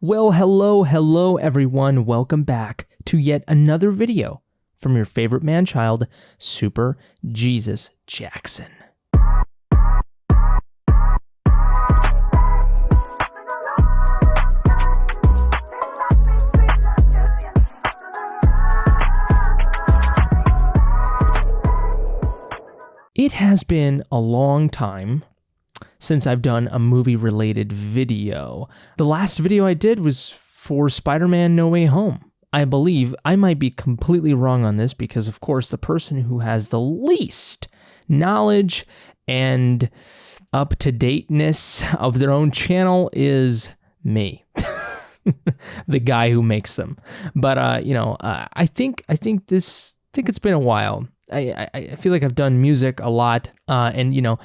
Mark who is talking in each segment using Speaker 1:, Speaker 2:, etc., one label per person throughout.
Speaker 1: Well, hello everyone. Welcome back to yet another video from your favorite man-child, Super Jesus Jackson. It has been a long time since I've done a movie-related video. The last video I did was for Spider-Man No Way Home. I believe I might be completely wrong on this because, of course, the person who has the least knowledge and up-to-dateness of their own channel is me. The guy who makes them. But, I think it's been a while. I feel like I've done music a lot, and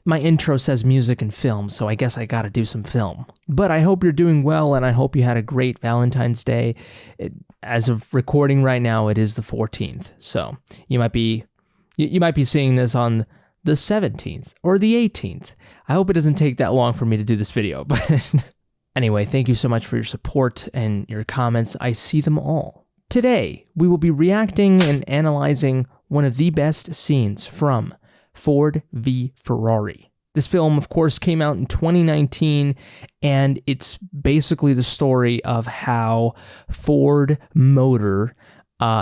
Speaker 1: my intro says music and film, so I guess I gotta do some film. But I hope you're doing well, and I hope you had a great Valentine's Day. As of recording right now, it is the 14th, so you might be seeing this on the 17th or the 18th. I hope it doesn't take that long for me to do this video, but anyway, thank you so much for your support and your comments. I see them all. Today, we will be reacting and analyzing one of the best scenes from Ford v Ferrari. This film, of course, came out in 2019, and it's basically the story of how Ford Motor,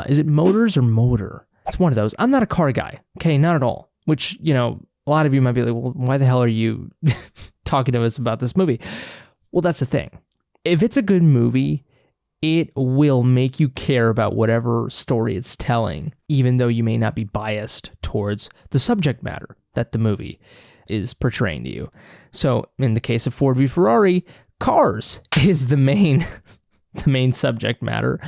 Speaker 1: is it Motors or Motor? It's one of those. I'm not a car guy, okay, not at all, which, a lot of you might be like, well, why the hell are you talking to us about this movie? Well, that's the thing. If it's a good movie, it will make you care about whatever story it's telling, even though you may not be biased towards the subject matter that the movie is portraying to you. So in the case of Ford v Ferrari, cars is the main subject matter,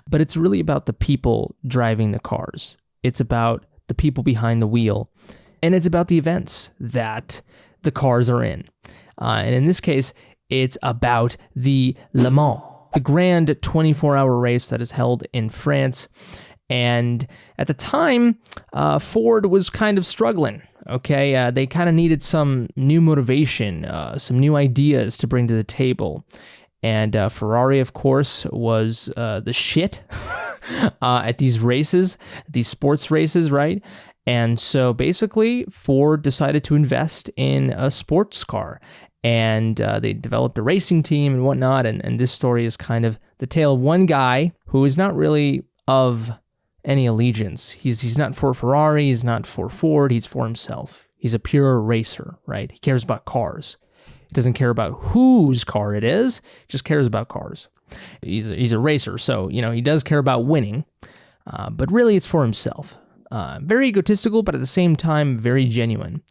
Speaker 1: but it's really about the people driving the cars. It's about the people behind the wheel, and it's about the events that the cars are in. And in this case, it's about the Le Mans, the grand 24-hour race that is held in France. And at the time, Ford was kind of struggling, okay? They kind of needed some new motivation, some new ideas to bring to the table. And Ferrari, of course, was the shit at these races, these sports races, right? And so basically, Ford decided to invest in a sports car. And they developed a racing team and whatnot, and this story is kind of the tale of one guy who is not really of any allegiance. He's not for Ferrari, he's not for Ford, he's for himself. He's a pure racer, right? He cares about cars. He doesn't care about whose car it is, he just cares about cars. He's a racer, so, he does care about winning, but really it's for himself. Very egotistical, but at the same time, very genuine.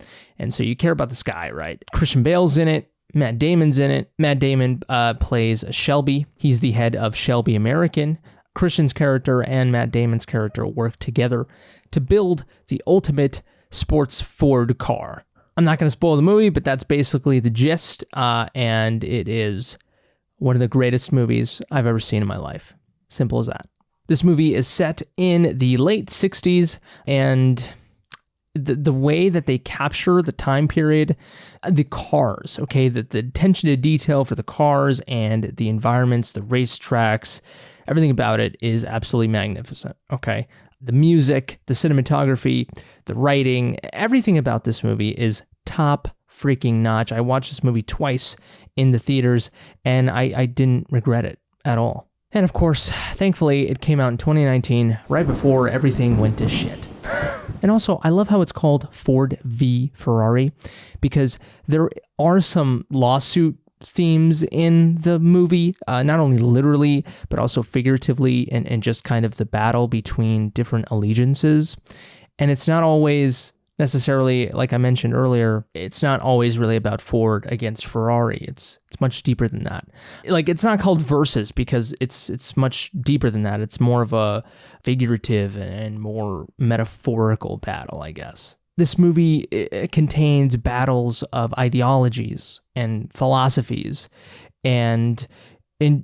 Speaker 1: And so you care about this guy, right? Christian Bale's in it. Matt Damon's in it. Matt Damon plays Shelby. He's the head of Shelby American. Christian's character and Matt Damon's character work together to build the ultimate sports Ford car. I'm not going to spoil the movie, but that's basically the gist, and it is one of the greatest movies I've ever seen in my life. Simple as that. This movie is set in the late 60s, and the way that they capture the time period, the cars, okay, the attention to detail for the cars and the environments, the racetracks, everything about it is absolutely magnificent, okay? The music, the cinematography, the writing, everything about this movie is top freaking notch. I watched this movie twice in the theaters, and I didn't regret it at all. And of course, thankfully, it came out in 2019, right before everything went to shit. And also, I love how it's called Ford v Ferrari, because there are some lawsuit themes in the movie, not only literally, but also figuratively, and just kind of the battle between different allegiances. And it's not always necessarily, like I mentioned earlier, it's not always really about Ford against Ferrari. It's much deeper than that. Like, it's not called versus because it's much deeper than that. It's more of a figurative and more metaphorical battle, I guess. This movie contains battles of ideologies and philosophies and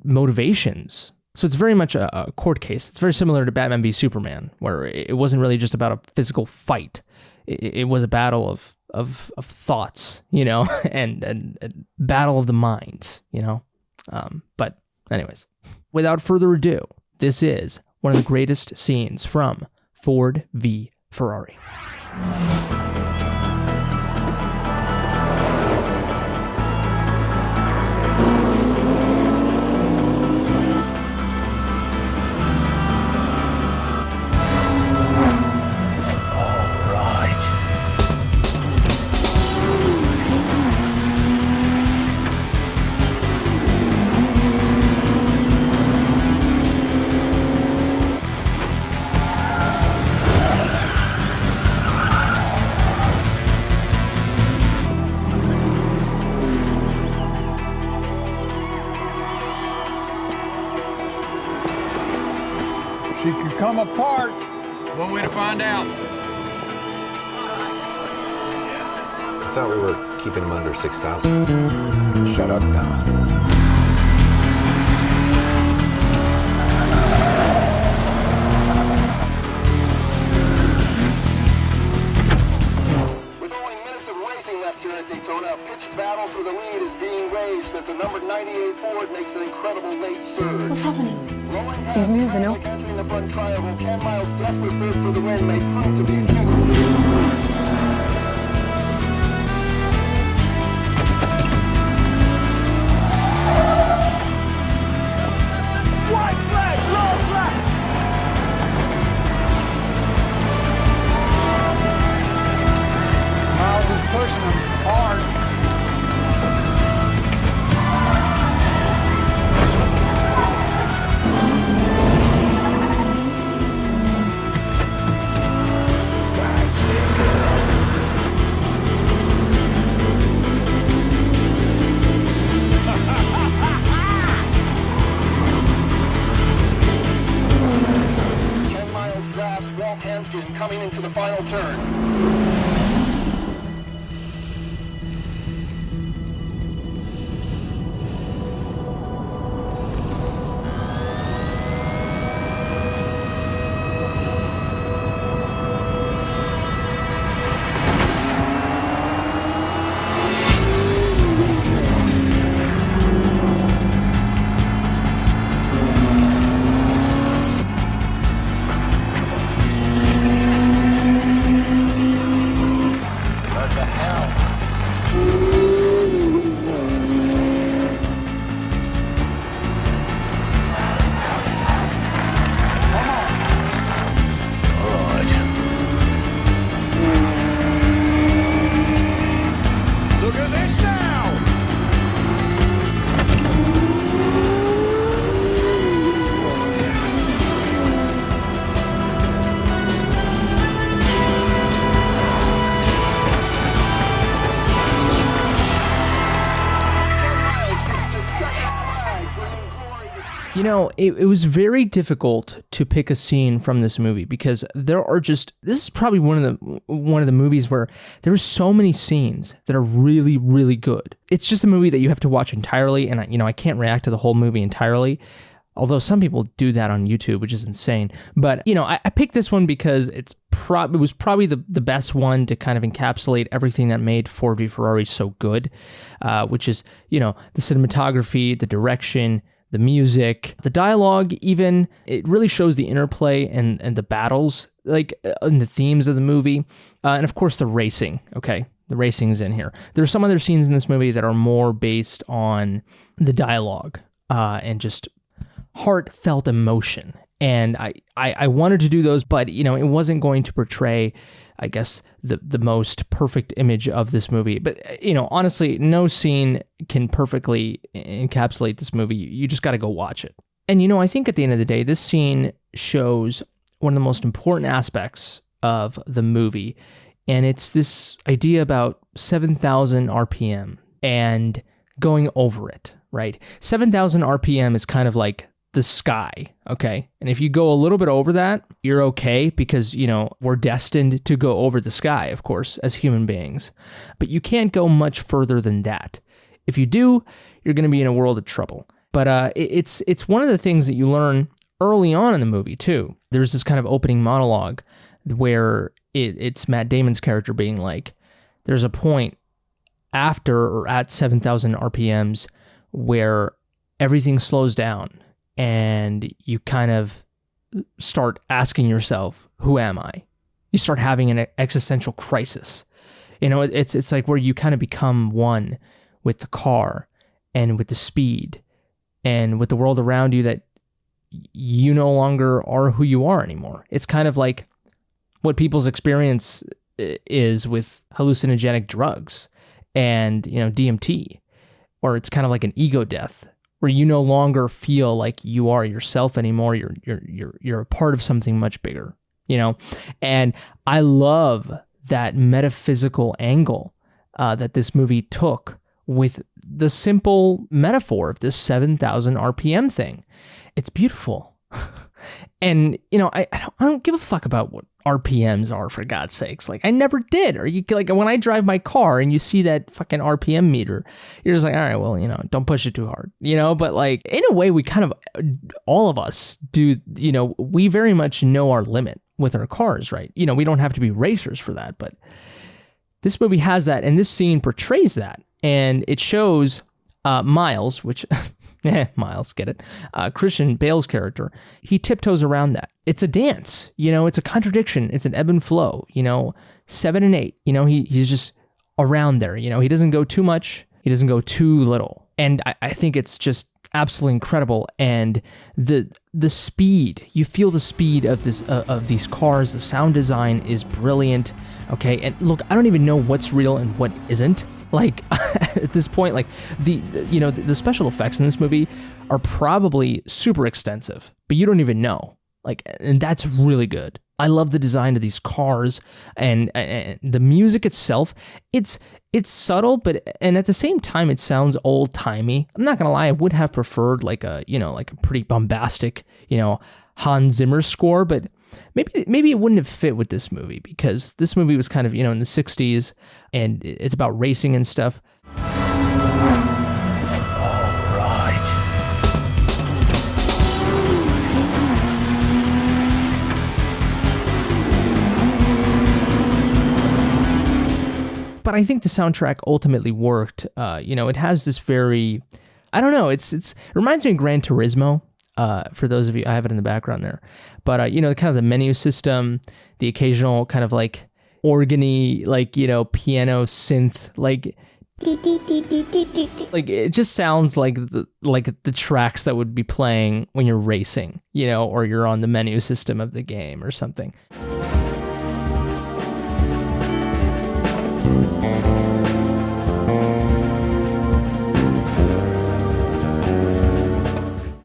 Speaker 1: motivations. So it's very much a court case. It's very similar to Batman v Superman, where it wasn't really just about a physical fight. It was a battle of thoughts, and battle of the minds, But Anyways, without further ado, this is one of the greatest scenes from Ford v Ferrari.
Speaker 2: She could come apart.
Speaker 3: One way to find out.
Speaker 4: I thought we were keeping them under 6,000.
Speaker 2: Shut up, Don.
Speaker 5: With only minutes of racing left here at Daytona, a pitched battle for the lead is being waged as the number 98 Ford makes an incredible late surge.
Speaker 6: What's happening?
Speaker 5: He's moving, no? Entering the front triangle, Ken Miles' desperate bid for the win may prove to be futile.
Speaker 2: Miles is pushing him hard.
Speaker 5: Ken Miles drafts Walt Hanskin coming into the final turn.
Speaker 3: Look at this now!
Speaker 1: You know, it was very difficult to pick a scene from this movie because there are just, this is probably one of the movies where there are so many scenes that are really, really good. It's just a movie that you have to watch entirely, and I can't react to the whole movie entirely, although some people do that on YouTube, which is insane. But, I picked this one because it was probably the best one to kind of encapsulate everything that made Ford v Ferrari so good, which is, the cinematography, the direction, the music, the dialogue, even. It really shows the interplay and the battles, and the themes of the movie. And of course, the racing, okay? The racing's in here. There are some other scenes in this movie that are more based on the dialogue and just heartfelt emotion. And I wanted to do those, but, it wasn't going to portray, I guess, the most perfect image of this movie. But, honestly, no scene can perfectly encapsulate this movie. You just got to go watch it. And, I think at the end of the day, this scene shows one of the most important aspects of the movie. And it's this idea about 7,000 RPM and going over it, right? 7,000 RPM is kind of like the sky, okay? And if you go a little bit over that, you're okay because, we're destined to go over the sky, of course, as human beings. But you can't go much further than that. If you do, you're going to be in a world of trouble. But it's one of the things that you learn early on in the movie, too. There's this kind of opening monologue where it's Matt Damon's character being like, there's a point after or at 7,000 RPMs where everything slows down and you kind of start asking yourself, who am I? You start having an existential crisis. You know, it's like where you kind of become one with the car and with the speed and with the world around you, that you no longer are who you are anymore. It's kind of like what people's experience is with hallucinogenic drugs and, you know, DMT, or it's kind of like an ego death where you no longer feel like you are yourself anymore. You're a part of something much bigger, you know? And I love that metaphysical angle that this movie took with the simple metaphor of this 7,000 RPM thing. It's beautiful. And, you know, I don't give a fuck about what RPMs are, for God's sakes. Like, I never did. Or you like, when I drive my car and you see that fucking RPM meter, you're just like, all right, well, you know, don't push it too hard, you know? But like, in a way, we kind of, all of us do, you know, we very much know our limit with our cars, right? You know, we don't have to be racers for that, but this movie has that, and this scene portrays that. And it shows Miles, which... Miles, get it? Christian Bale's character, he tiptoes around that. It's a dance, you know, it's a contradiction, it's an ebb and flow, you know, 7 and 8, you know, he's just around there, you know, he doesn't go too much, he doesn't go too little. And I think it's just absolutely incredible. And the speed, you feel the speed of this of these cars, the sound design is brilliant, okay? And look, I don't even know what's real and what isn't. Like, at this point, like, the special effects in this movie are probably super extensive, but you don't even know. Like, and that's really good. I love the design of these cars and the music itself. It's subtle, and at the same time, it sounds old-timey. I'm not gonna lie, I would have preferred like a pretty bombastic, you know, Hans Zimmer score, but maybe it wouldn't have fit with this movie, because this movie was kind of, you know, in the 60s, and it's about racing and stuff.
Speaker 3: All right.
Speaker 1: But I think the soundtrack ultimately worked. You know, it has this very, I don't know, it reminds me of Gran Turismo. For those of you, I have it in the background there, but you know, kind of the menu system, the occasional kind of like organy, like, you know, piano synth, like it just sounds like the tracks that would be playing when you're racing, you know, or you're on the menu system of the game or something.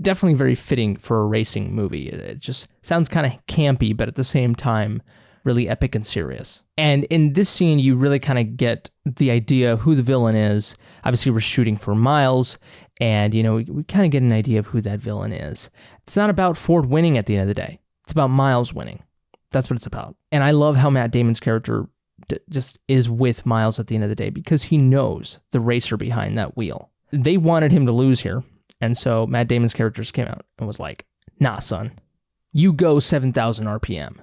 Speaker 1: Definitely very fitting for a racing movie. It just sounds kind of campy, but at the same time, really epic and serious. And in this scene, you really kind of get the idea of who the villain is. Obviously, we're shooting for Miles, and, you know, we kind of get an idea of who that villain is. It's not about Ford winning at the end of the day. It's about Miles winning. That's what it's about. And I love how Matt Damon's character just is with Miles at the end of the day, because he knows the racer behind that wheel. They wanted him to lose here. And so Matt Damon's characters came out and was like, nah, son, you go 7,000 RPM.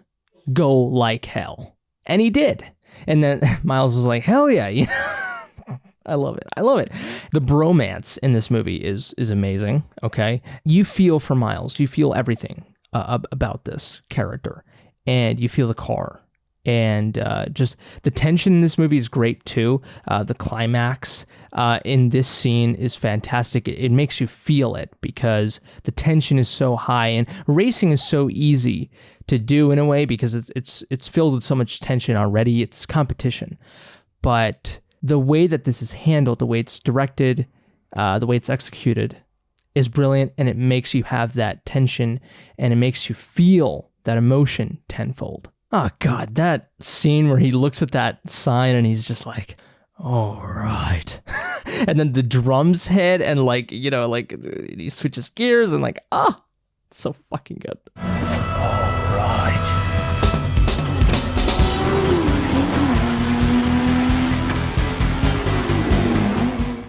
Speaker 1: Go like hell. And he did. And then Miles was like, hell yeah. You know? I love it. I love it. The bromance in this movie is amazing, okay? You feel for Miles. You feel everything about this character. And you feel the car. And just the tension in this movie is great too. The climax in this scene is fantastic. It makes you feel it because the tension is so high, and racing is so easy to do in a way because it's filled with so much tension already. It's competition, but the way that this is handled, the way it's directed, the way it's executed, is brilliant, and it makes you have that tension, and it makes you feel that emotion tenfold. Oh, God, that scene where he looks at that sign and he's just like, all right. And then the drums hit and, like, you know, like he switches gears and like, it's so fucking good.
Speaker 3: All right.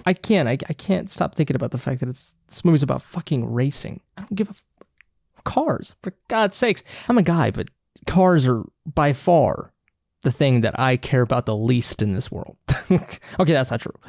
Speaker 1: I can't stop thinking about the fact that this movie's about fucking racing. I don't give cars, for God's sakes. I'm a guy, but cars are by far the thing that I care about the least in this world. Okay, that's not true,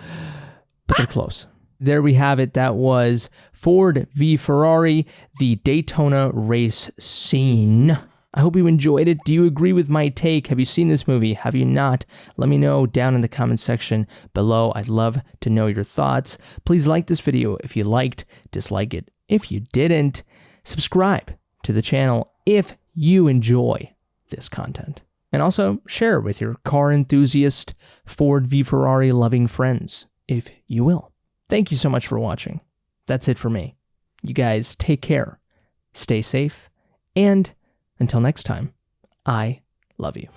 Speaker 1: but they're close. There we have it. That was Ford v Ferrari, the Daytona race scene. I hope you enjoyed it. Do you agree with my take? Have you seen this movie? Have you not? Let me know down in the comment section below. I'd love to know your thoughts. Please like this video if you liked, dislike it if you didn't. Subscribe to the channel if you enjoy this content. And also share with your car enthusiast, Ford v Ferrari loving friends, if you will. Thank you so much for watching. That's it for me. You guys take care, stay safe, and until next time, I love you.